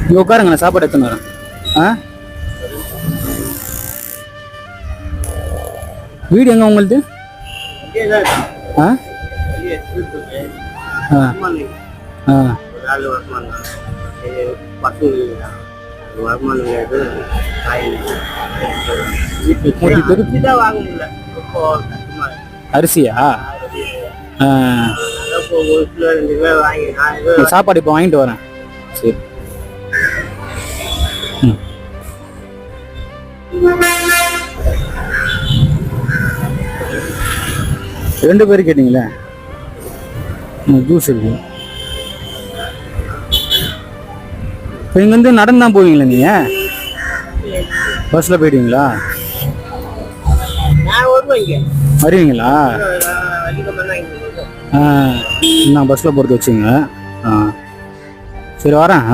இங்கே உட்காருங்க, நான் சாப்பாடு எடுத்துன்னு வரேன். ஆ, வீடு எங்கே உங்களுது? ஆ ஆ ஆ அரிசியா? சாப்பாடு இப்போ வாங்கிட்டு வரேன். சரி. ம். ரெண்டு பேரும் கேட்டீங்களே. ஜூஸ் இருக்கு. இப்போ இங்கேருந்து நடந்து தான் போவீங்களா நீங்கள்? பஸ்ஸில் போயிடுவீங்களா? வருவீங்களா? ஆ, நான் பஸ்ஸில் போகிறது வச்சுங்க. ஆ, சரி வரேன்.